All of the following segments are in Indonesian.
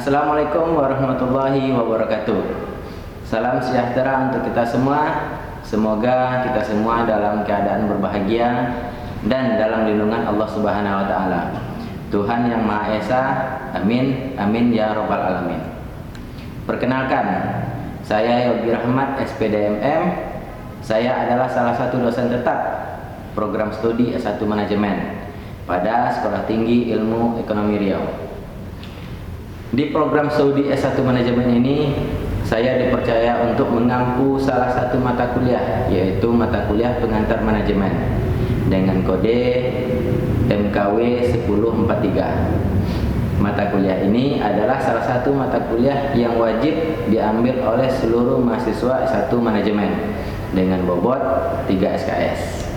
Assalamualaikum warahmatullahi wabarakatuh. Salam sejahtera untuk kita semua. Semoga kita semua dalam keadaan berbahagia dan dalam lindungan Allah Subhanahu wa taala. Tuhan yang Maha Esa. Amin. Amin ya rabbal alamin. Perkenalkan, saya Yogi Rahmat SPDMM. Saya adalah salah satu dosen tetap program studi S1 Manajemen pada Sekolah Tinggi Ilmu Ekonomi Riau. Di program studi S1 Manajemen ini, saya dipercaya untuk mengampu salah satu mata kuliah, yaitu mata kuliah pengantar manajemen dengan kode MKW 1043. Mata kuliah ini adalah salah satu mata kuliah yang wajib diambil oleh seluruh mahasiswa S1 Manajemen dengan bobot 3 SKS.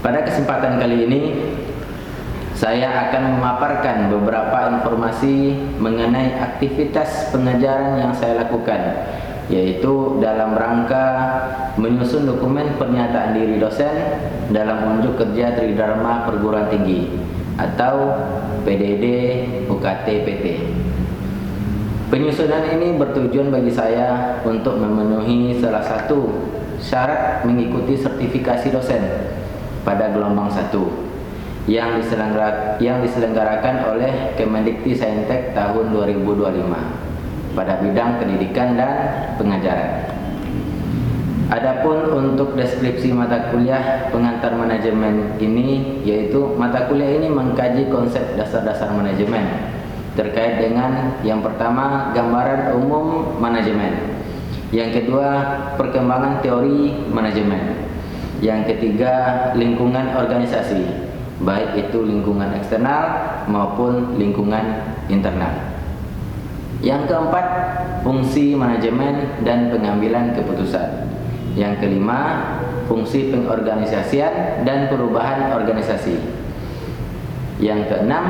Pada kesempatan kali ini, saya akan memaparkan beberapa informasi mengenai aktivitas pengajaran yang saya lakukan, yaitu dalam rangka menyusun dokumen pernyataan diri dosen dalam unjuk kerja Tridharma Perguruan Tinggi atau PDD UKT PT. Penyusunan ini bertujuan bagi saya untuk memenuhi salah satu syarat mengikuti sertifikasi dosen pada gelombang 1 yang diselenggarakan oleh Kemendikti-Saintek tahun 2025 pada bidang pendidikan dan pengajaran. Adapun untuk deskripsi mata kuliah pengantar manajemen ini, yaitu mata kuliah ini mengkaji konsep dasar-dasar manajemen terkait dengan yang pertama gambaran umum manajemen, yang kedua perkembangan teori manajemen, yang ketiga lingkungan organisasi, baik itu lingkungan eksternal maupun lingkungan internal. Yang keempat, fungsi manajemen dan pengambilan keputusan. Yang kelima, fungsi pengorganisasian dan perubahan organisasi. Yang keenam,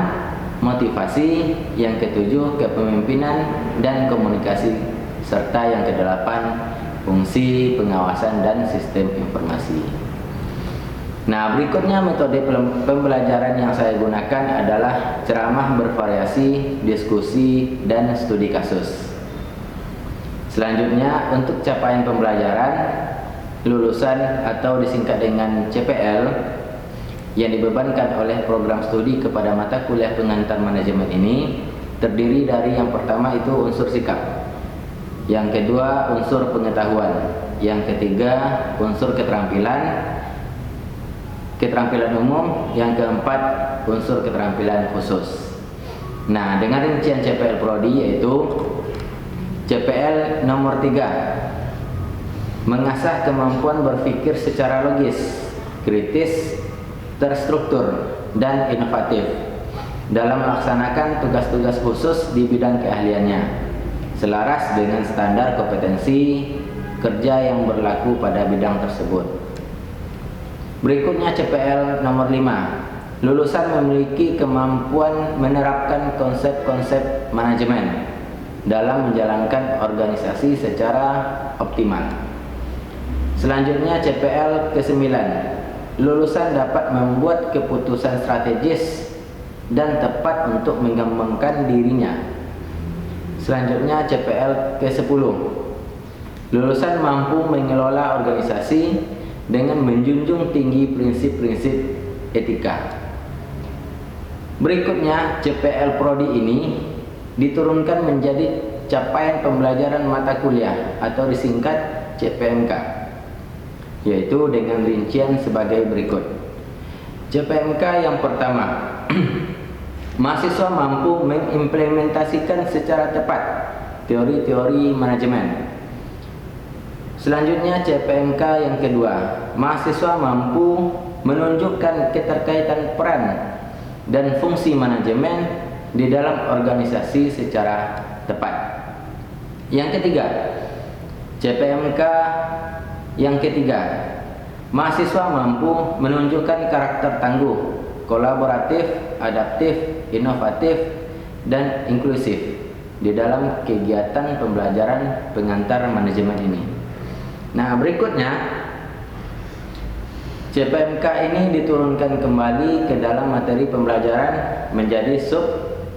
motivasi. Yang ketujuh, kepemimpinan dan komunikasi. Serta yang kedelapan, fungsi pengawasan dan sistem informasi. Nah, berikutnya metode pembelajaran yang saya gunakan adalah ceramah bervariasi, diskusi, dan studi kasus. Selanjutnya, untuk capaian pembelajaran, lulusan atau disingkat dengan CPL yang dibebankan oleh program studi kepada mata kuliah pengantar manajemen ini terdiri dari yang pertama itu unsur sikap, yang kedua unsur pengetahuan, yang ketiga unsur keterampilan umum, yang keempat unsur keterampilan khusus. Nah, dengan rincian CPL Prodi yaitu CPL nomor 3, mengasah kemampuan berpikir secara logis, kritis, terstruktur, dan inovatif dalam melaksanakan tugas-tugas khusus di bidang keahliannya, selaras dengan standar kompetensi kerja yang berlaku pada bidang tersebut. Berikutnya CPL nomor 5, lulusan memiliki kemampuan menerapkan konsep-konsep manajemen dalam menjalankan organisasi secara optimal. Selanjutnya CPL ke-9, lulusan dapat membuat keputusan strategis dan tepat untuk mengembangkan dirinya. Selanjutnya CPL ke-10, lulusan mampu mengelola organisasi dengan menjunjung tinggi prinsip-prinsip etika. Berikutnya CPL Prodi ini diturunkan menjadi capaian pembelajaran mata kuliah atau disingkat CPMK, yaitu dengan rincian sebagai berikut. CPMK yang pertama, mahasiswa mampu mengimplementasikan secara tepat teori-teori manajemen. Selanjutnya CPMK yang kedua, mahasiswa mampu menunjukkan keterkaitan peran dan fungsi manajemen di dalam organisasi secara tepat. Yang ketiga, CPMK yang ketiga, mahasiswa mampu menunjukkan karakter tangguh, kolaboratif, adaptif, inovatif, dan inklusif di dalam kegiatan pembelajaran pengantar manajemen ini. Nah, berikutnya CPMK ini diturunkan kembali ke dalam materi pembelajaran menjadi sub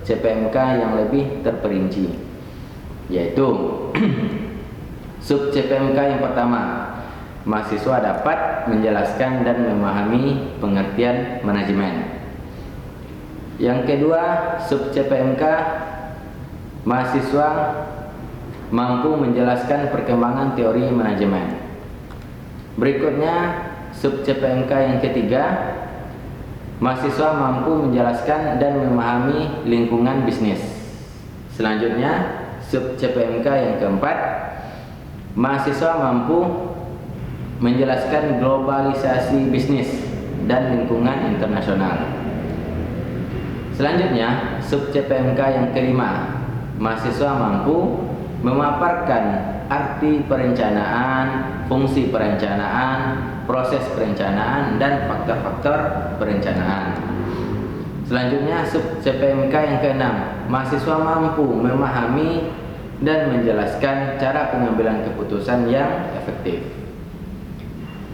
CPMK yang lebih terperinci, yaitu sub CPMK yang pertama, mahasiswa dapat menjelaskan dan memahami pengertian manajemen. Yang kedua, sub CPMK, mahasiswa mampu menjelaskan perkembangan teori manajemen. Berikutnya, sub CPMK yang ketiga, mahasiswa mampu menjelaskan dan memahami lingkungan bisnis. Selanjutnya, sub CPMK yang keempat, mahasiswa mampu menjelaskan globalisasi bisnis dan lingkungan internasional. Selanjutnya, sub CPMK yang kelima, mahasiswa mampu memaparkan arti perencanaan, fungsi perencanaan, proses perencanaan, dan faktor-faktor perencanaan. Selanjutnya, sub CPMK yang keenam, mahasiswa mampu memahami dan menjelaskan cara pengambilan keputusan yang efektif.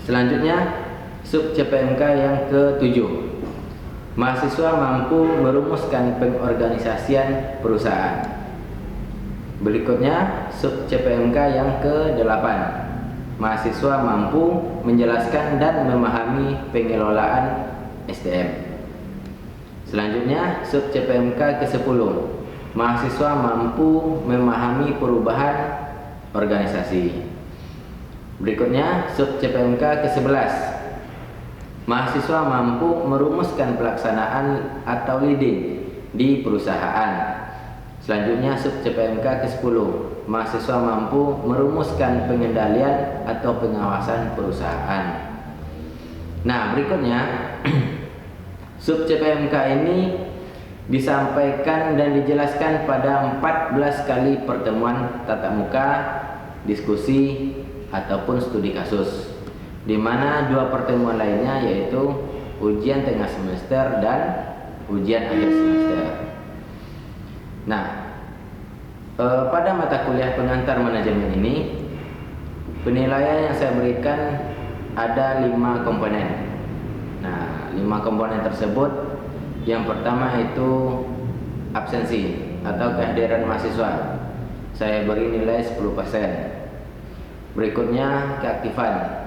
Selanjutnya, sub CPMK yang ketujuh, mahasiswa mampu merumuskan pengorganisasian perusahaan. Berikutnya, sub CPMK yang ke-8, mahasiswa mampu menjelaskan dan memahami pengelolaan SDM. Selanjutnya, sub CPMK ke-10, mahasiswa mampu memahami perubahan organisasi. Berikutnya, sub CPMK ke-11, mahasiswa mampu merumuskan pelaksanaan atau leading di perusahaan. Selanjutnya, sub CPMK ke-10, mahasiswa mampu merumuskan pengendalian atau pengawasan perusahaan. Nah, berikutnya sub CPMK ini disampaikan dan dijelaskan pada 14 kali pertemuan tatap muka, diskusi, ataupun studi kasus, di mana 2 pertemuan lainnya yaitu ujian tengah semester dan ujian akhir semester. Nah, pada mata kuliah pengantar manajemen ini, penilaian yang saya berikan ada 5 komponen. Nah, 5 komponen tersebut, yang pertama itu absensi atau kehadiran mahasiswa. Saya beri nilai 10%. Berikutnya, keaktifan.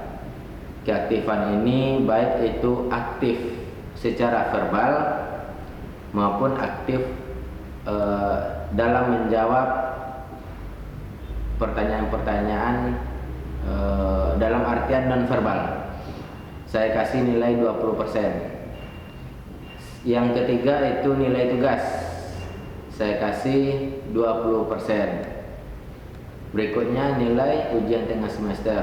Keaktifan ini baik itu aktif secara verbal maupun aktif dalam menjawab pertanyaan-pertanyaan dalam artian non verbal. Saya kasih nilai 20%. Yang ketiga itu nilai tugas. Saya kasih 20%. Berikutnya nilai ujian tengah semester.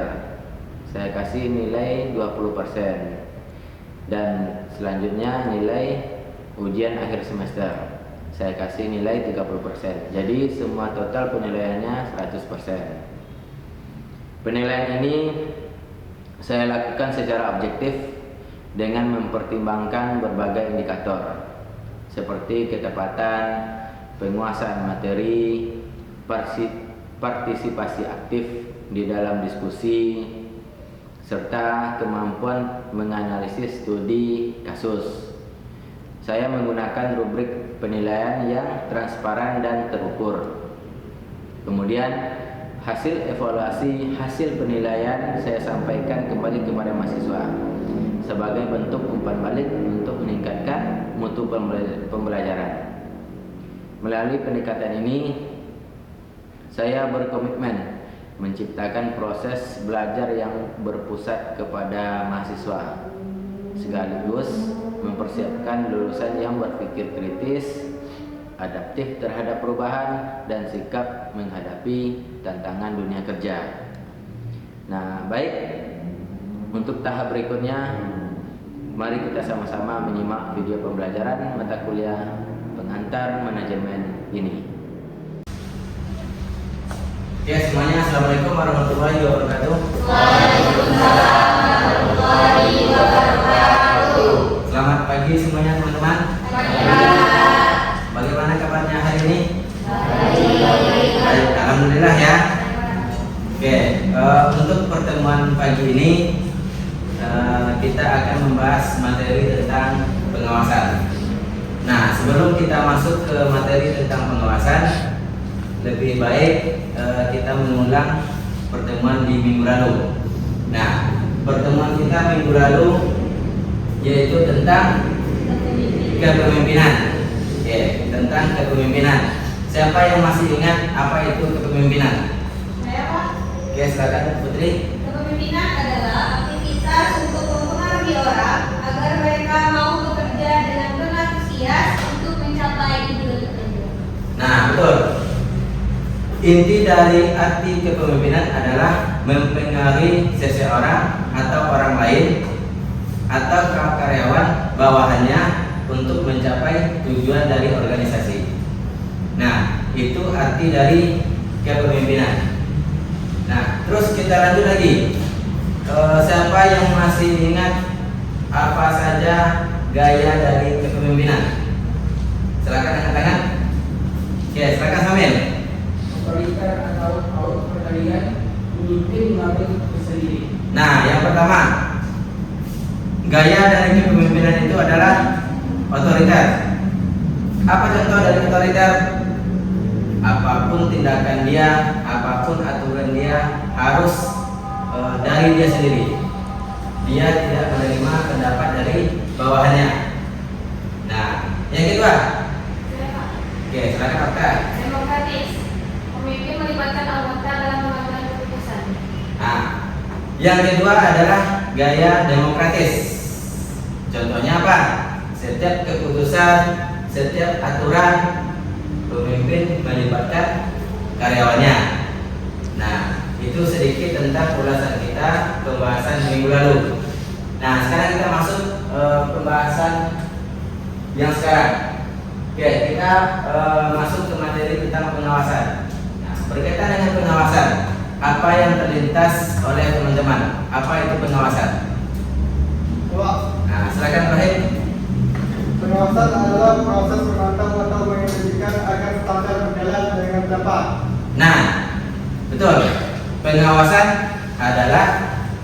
Saya kasih nilai 20%. Dan selanjutnya nilai ujian akhir semester. Saya kasih nilai 30%. Jadi semua total penilaiannya 100%. Penilaian ini saya lakukan secara objektif dengan mempertimbangkan berbagai indikator seperti ketepatan, penguasaan materi, partisipasi aktif di dalam diskusi, serta kemampuan menganalisis studi kasus. Saya menggunakan rubrik penilaian yang transparan dan terukur. Kemudian hasil evaluasi hasil penilaian saya sampaikan kembali kepada mahasiswa sebagai bentuk umpan balik untuk meningkatkan mutu pembelajaran. Melalui pendekatan ini, saya berkomitmen menciptakan proses belajar yang berpusat kepada mahasiswa, sekaligus mempersiapkan lulusan yang berpikir kritis, adaptif terhadap perubahan, dan sikap menghadapi tantangan dunia kerja. Nah, baik, untuk tahap berikutnya, mari kita sama-sama menyimak video pembelajaran mata kuliah pengantar manajemen ini. Ya, semuanya, assalamualaikum warahmatullahi wabarakatuh. Waalaikumsalam warahmatullahi wabarakatuh. Selamat pagi semuanya teman-teman. Bagaimana kabarnya hari ini? Baik, alhamdulillah ya. Oke, untuk pertemuan pagi ini kita akan membahas materi tentang pengawasan. Nah, sebelum kita masuk ke materi tentang pengawasan, lebih baik kita mengulang pertemuan di minggu lalu. Nah, pertemuan kita minggu lalu yaitu tentang kepemimpinan. Oke, tentang kepemimpinan. Siapa yang masih ingat apa itu kepemimpinan? Saya, Pak. Oke, silakan Putri. Kepemimpinan adalah aktivitas untuk mempengaruhi orang agar mereka mau bekerja dengan berantusias untuk mencapai tujuan tertentu. Nah, betul. Inti dari arti kepemimpinan adalah mempengaruhi seseorang atau orang lain atau karyawan bawahannya untuk mencapai tujuan dari organisasi. Nah, itu arti dari kepemimpinan. Nah, terus kita lanjut lagi. Siapa yang masih ingat apa saja gaya dari kepemimpinan? Silakan angkat tangan. Oke, silakan Samil. Otoriter atau authoritarian, memimpin melalui sendiri. Nah, yang pertama, gaya dari kepemimpinan itu adalah otoriter. Apa contoh dari otoriter? Apapun tindakan dia, apapun aturan dia harus dari dia sendiri. Dia tidak menerima pendapat dari bawahannya. Nah, yang kedua, Saya, Pak. oke, silakan Okta. Demokratis. Pemimpin melibatkan anggota dalam mengambil keputusan. Nah, yang kedua adalah gaya demokratis. Contohnya apa? Setiap keputusan, setiap aturan, pemimpin melibatkan karyawannya. Nah, itu sedikit tentang ulasan kita pembahasan minggu lalu. Nah, sekarang kita masuk pembahasan yang sekarang. Oke, kita masuk ke materi tentang pengawasan. Nah, berkaitan dengan pengawasan, apa yang terlintas oleh teman-teman? Apa itu pengawasan? Pak, Nah, silakan Rahim. pengawasan adalah proses memantau atau mengendalikan agar standar berjalan dengan tepat. Nah, betul. Pengawasan adalah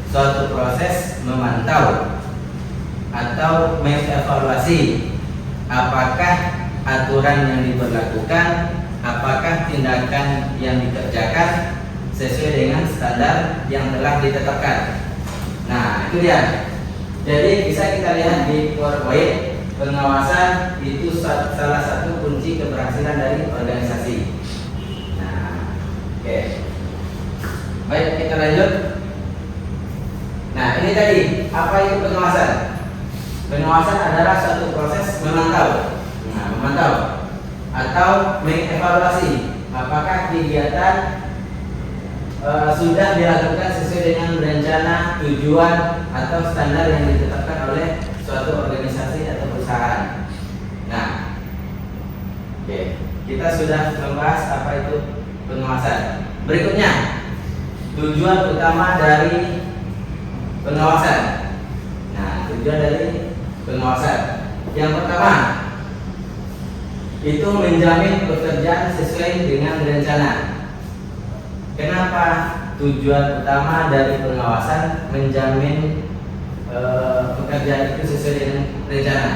suatu proses memantau atau mengevaluasi apakah aturan yang diberlakukan, apakah tindakan yang dikerjakan sesuai dengan standar yang telah ditetapkan. Nah, itu dia. Jadi bisa kita lihat di PowerPoint, pengawasan itu salah satu kunci keberhasilan dari organisasi. Nah, oke. Baik, kita lanjut. Nah, ini tadi, apa itu pengawasan? Pengawasan adalah suatu proses memantau. Nah, memantau atau mengevaluasi apakah kegiatan sudah dilakukan sesuai dengan rencana, tujuan atau standar yang ditetapkan oleh suatu organisasi atau perusahaan. Nah, oke, kita sudah membahas apa itu pengawasan. Berikutnya, tujuan utama dari pengawasan. Nah, tujuan dari pengawasan yang pertama itu menjamin pekerjaan sesuai dengan rencana. Kenapa tujuan utama dari pengawasan menjamin pekerjaan itu sesuai dengan rencana?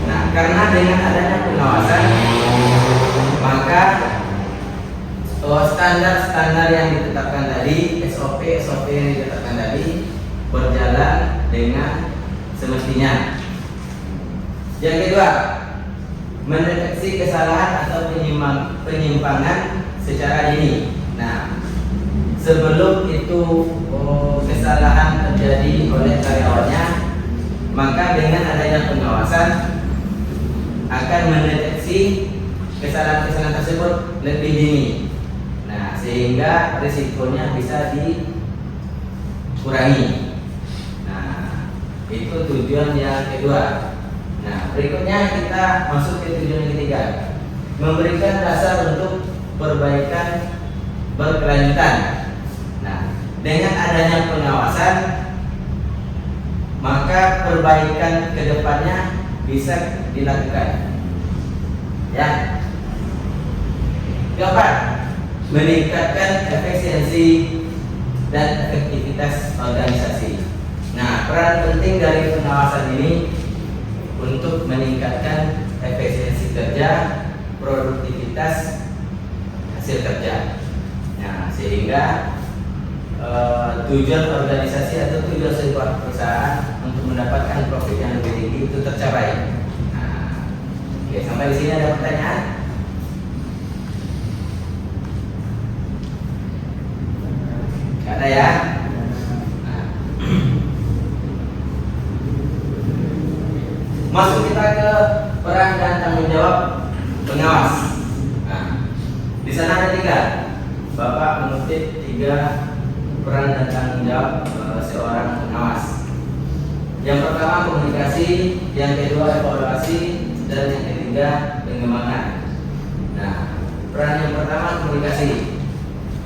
Nah, karena dengan adanya pengawasan, maka standar-standar yang ditetapkan tadi, SOP yang ditetapkan tadi berjalan dengan semestinya. Yang kedua, mendeteksi kesalahan atau penyimpangan secara dini. Nah, sebelum itu kesalahan terjadi oleh karyawannya, maka dengan adanya pengawasan akan mendeteksi kesalahan-kesalahan tersebut lebih dini. Nah, sehingga risikonya bisa dikurangi. Nah, itu tujuan yang kedua. Nah, berikutnya kita masuk ke tujuan yang ketiga, memberikan dasar untuk perbaikan berkelanjutan. Nah, dengan adanya pengawasan, maka perbaikan kedepannya bisa dilakukan. Ya. Keempat, meningkatkan efisiensi dan efektivitas organisasi. Nah, peran penting dari pengawasan ini untuk meningkatkan efisiensi kerja, produktivitas hasil kerja. Nah, sehingga tujuan organisasi atau tujuan sebuah perusahaan untuk mendapatkan profit yang lebih tinggi itu tercapai. Nah, oke, sampai di sini ada pertanyaan? Nggak ada ya? Nah. Masuk kita ke peran dan tanggung jawab pengawas. Nah, di sana ada 3. Bapak mengutip 3 peran dan tanggung jawab seorang pengawas. Yang pertama komunikasi, yang kedua evaluasi, dan yang ketiga pengembangan. Nah, peran yang pertama komunikasi.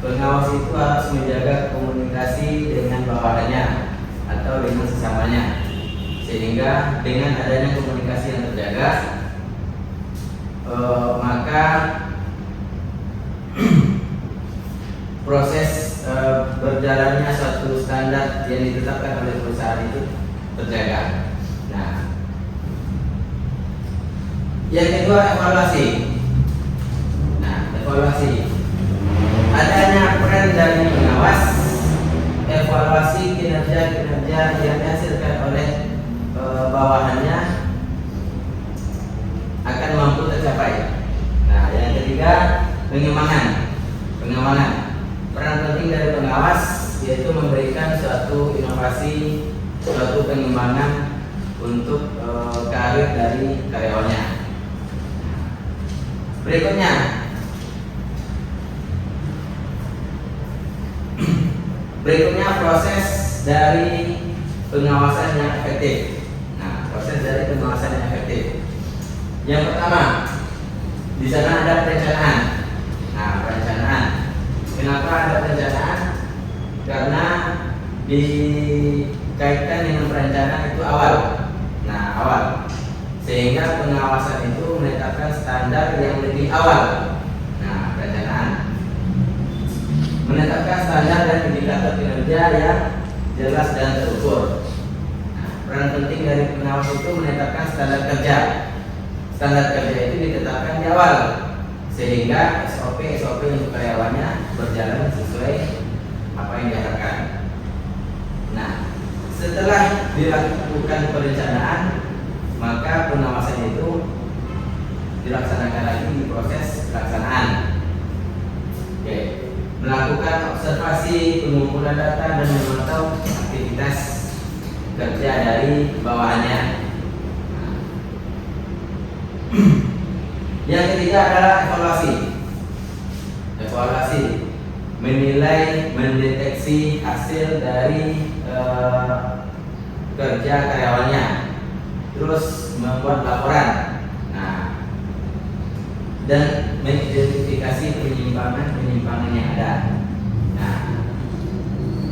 Pengawas itu harus menjaga komunikasi dengan bawahannya atau dengan sesamanya, sehingga dengan adanya komunikasi yang terjaga, maka proses berjalannya suatu standar yang ditetapkan oleh perusahaan itu terjaga. Nah, yang kedua evaluasi. Nah, evaluasi. Adanya peran dari pengawas, evaluasi kinerja-kinerja yang dihasilkan oleh bawahannya akan mampu tercapai. Nah, yang ketiga pengembangan. Peran penting dari pengawas yaitu memberikan suatu inovasi, suatu pengembangan untuk karir dari karyawannya. Berikutnya proses dari pengawasan yang efektif. Nah, proses dari pengawasan yang efektif. Yang pertama, di sana ada perencanaan. Nah, perencanaan. Kenapa ada perencanaan? Karena dikaitkan dengan perencanaan itu awal. Nah, awal. Sehingga pengawasan itu menetapkan standar yang lebih awal. Nah, perencanaan. Menetapkan standar dan indikator kinerja yang jelas dan terukur. Nah, peran penting dari pengawas itu menetapkan standar kerja. Standar kerja itu ditetapkan di awal, sehingga SOP untuk karyawannya berjalan sesuai apa yang diharapkan. Nah, setelah dilakukan perencanaan, maka pengawasan itu dilaksanakan lagi di proses pelaksanaan. Oke. Melakukan observasi, pengumpulan data, dan memantau aktivitas kerja dari bawahannya. Yang ketiga adalah evaluasi, menilai, mendeteksi hasil dari kerja karyawannya, terus membuat laporan. Nah, dan mengidentifikasi penyimpangan yang ada. Nah,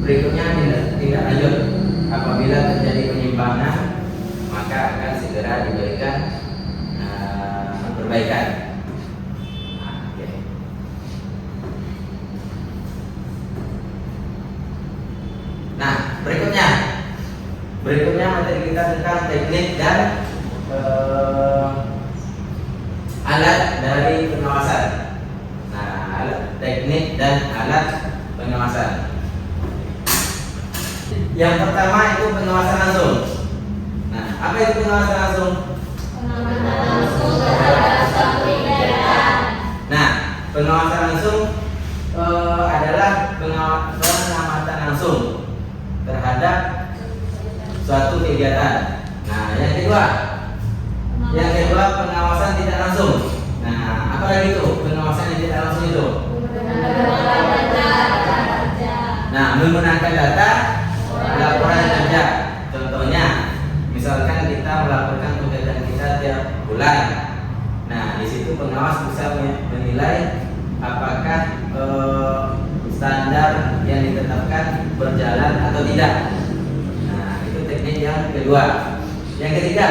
berikutnya tindak lanjut. Apabila terjadi penyimpangan, maka akan segera diberikan perbaikan. Nah, okay. Nah, berikutnya materi kita tentang teknik dan alat dari pengawasan. Nah, teknik dan alat pengawasan. Yang pertama itu pengawasan langsung. Nah, apa itu pengawasan langsung? Pengawasan langsung terhadap suatu kegiatan. Nah, pengawasan langsung adalah pengamatan langsung terhadap suatu kegiatan. Nah, yang kedua pengawasan tidak langsung. Nah, apa lagi itu pengawasan yang tidak langsung itu? Nah, menggunakan data, laporan kerja. Contohnya, misalkan kita melaporkan kegiatan kita tiap bulan. Nah, di situ pengawas bisa menilai apakah standar yang ditetapkan berjalan atau tidak. Nah, itu teknik yang kedua. Yang ketiga,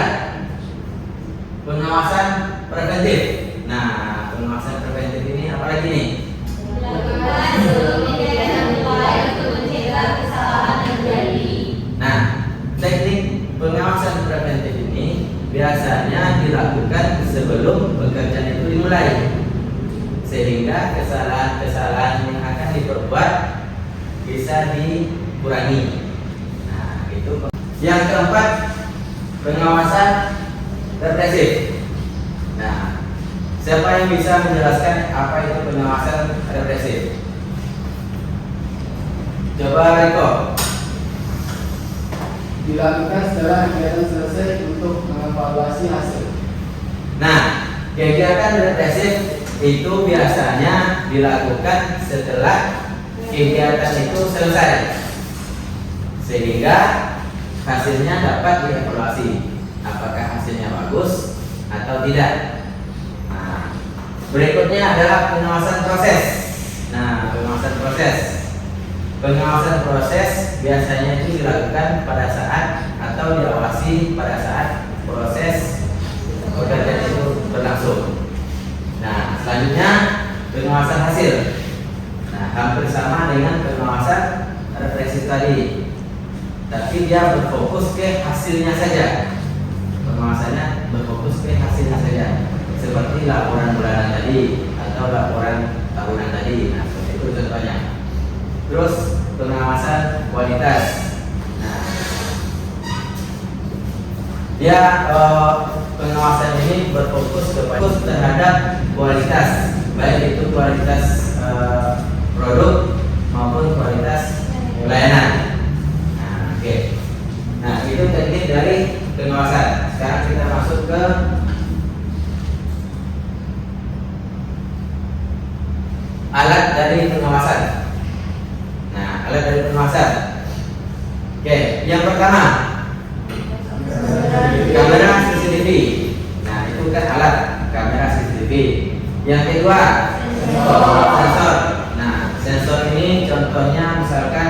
pengawasan preventif. Nah, pengawasan preventif ini apa lagi nih? Dilakukan sebelum kegiatan mulai untuk mencegah kesalahan terjadi. Nah, baik, sehingga kesalahan-kesalahan yang akan diperbuat bisa dikurangi. Nah, itu. Yang keempat, pengawasan represif. Nah, siapa yang bisa menjelaskan apa itu pengawasan represif? Coba Riko. Dilakukan setelah kegiatan selesai untuk mengevaluasi hasil. Nah, kegiatan represif itu biasanya dilakukan setelah kegiatan itu selesai, sehingga hasilnya dapat dievaluasi apakah hasilnya bagus atau tidak. Nah, berikutnya adalah pengawasan proses. Nah, pengawasan proses biasanya itu dilakukan pada saat atau diawasi pada saat proses pekerjaan itu berlangsung. Nah, selanjutnya pengawasan hasil. Nah, hampir sama dengan pengawasan represif tadi, tapi dia berfokus ke hasilnya saja. Pengawasannya berfokus ke hasilnya saja, seperti laporan bulanan tadi atau laporan tahunan tadi. Nah, seperti itu contohnya. Terus pengawasan kualitas. Nah, dia pengawasan ini berfokus terhadap kualitas, baik itu kualitas produk maupun kualitas pelayanan. Nah, oke. Nah, itu teknik dari pengawasan. Sekarang kita masuk ke alat dari pengawasan. Nah, alat dari pengawasan. Oke, yang pertama kamera CCTV. Nah, itu kan alat kamera CCTV. Yang kedua sensor. Nah, sensor ini contohnya misalkan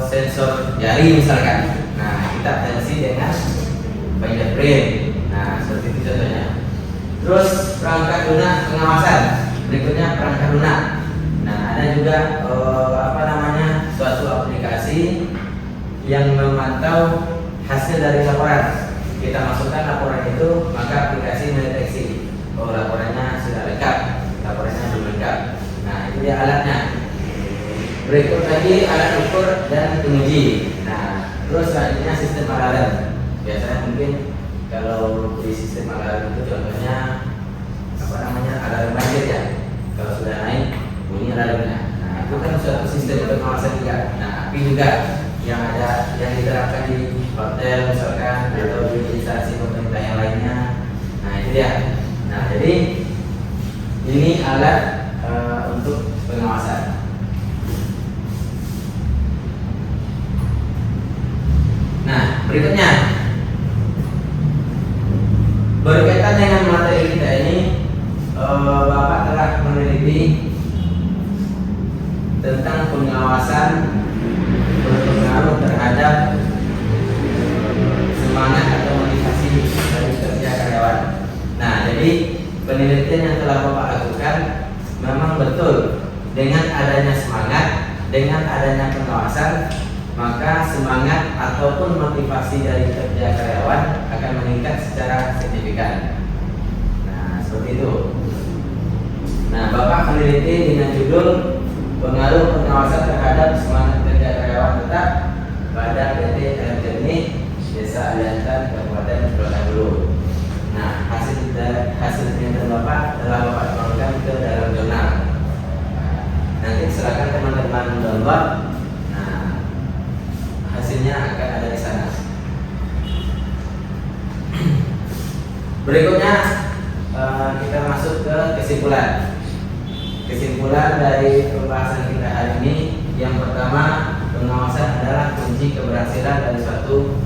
sensor jari misalkan. Nah, kita tensi dengan fingerprint. Nah, seperti itu contohnya. Terus perangkat lunak pengawasan. Berikutnya perangkat lunak. Nah, ada juga suatu aplikasi yang memantau hasil dari laporan. Kita masukkan laporan itu, maka aplikasi mendeteksi laporannya sudah lengkap, laporannya belum lengkap. Nah, itu dia alatnya. Berikut lagi alat ukur dan penguji. Nah, terus selanjutnya sistem alarm. Biasanya mungkin kalau di sistem alarm itu contohnya alarm banjir ya. Kalau sudah naik bunyi alarmnya. Nah, itu kan suatu sistem pengawasan juga. Nah, api juga yang ada yang diterapkan di hotel misalkan atau di instansi pemerintah yang lainnya. Nah, itu dia. Nah, jadi ini alat untuk pengawasan. Nah, berikutnya berkaitan dengan materi kita ini, Bapak telah meneliti tentang pengawasan berpengaruh terhadap semangat atau motivasi dari kerja karyawan. Nah, jadi penelitian yang telah Bapak lakukan memang betul, dengan adanya semangat, dengan adanya pengawasan, maka semangat ataupun motivasi dari kerja karyawan akan meningkat secara signifikan. Nah, seperti itu. Nah, Bapak meneliti dengan judul pengaruh pengawasan terhadap semangat kerja karyawan tetap pada PT Air Jernih Desa Aliantan Kabupaten Pekanbaru. Nah, hasilnya Bapak telah Bapak tuangkan ke dalam jurnal. Nah, nanti silakan teman-teman download. Hasilnya akan ada di sana. Berikutnya kita masuk ke kesimpulan. Kesimpulan dari pembahasan kita hari ini, yang pertama, pengawasan adalah kunci keberhasilan dari suatu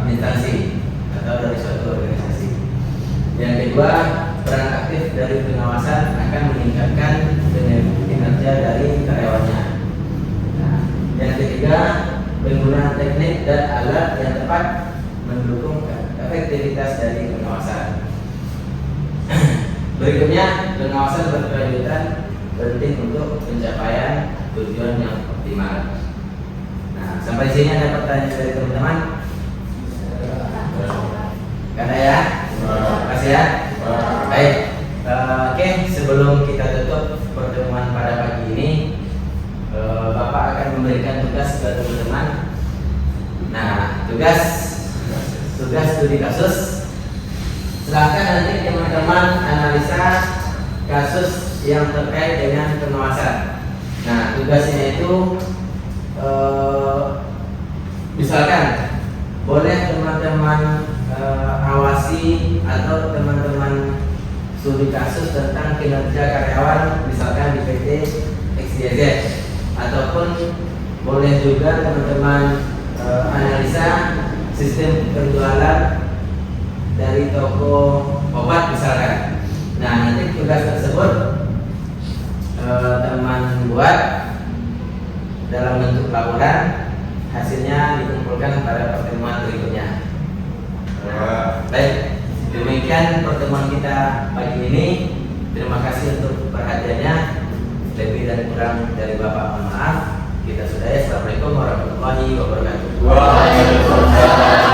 instansi atau dari suatu organisasi. Yang kedua, peran aktif dari pengawasan akan meningkatkan kinerja dari karyawannya. Nah, yang ketiga, penggunaan teknik dan alat yang tepat mendukung efektivitas dari pengawasan. Berikutnya, pengawasan berkelanjutan penting untuk pencapaian tujuan yang optimal. Nah, sampai sini ada pertanyaan dari teman-teman? Karena ya, terima kasih ya. Baik, oke, sebelum kita tutup pertemuan pada pagi ini, Bapak akan memberikan tugas ke teman-teman. Nah, tugas studi kasus. Silakan nanti teman-teman analisa kasus yang terkait dengan pengawasan. Nah, tugasnya itu misalkan boleh teman-teman awasi atau teman-teman studi kasus tentang kinerja karyawan misalkan di PT XYZ, ataupun boleh juga teman-teman analisa sistem penjualan dari toko obat misalkan. Nah, nanti tugas tersebut teman buat dalam bentuk laporan, hasilnya dikumpulkan pada pertemuan berikutnya. Baik, demikian pertemuan kita pagi ini. Terima kasih untuk perhatiannya. Lebih dan kurang dari Bapak mohon maaf. Kita sudahi. Assalamualaikum warahmatullahi wabarakatuh. Waalaikumsalam.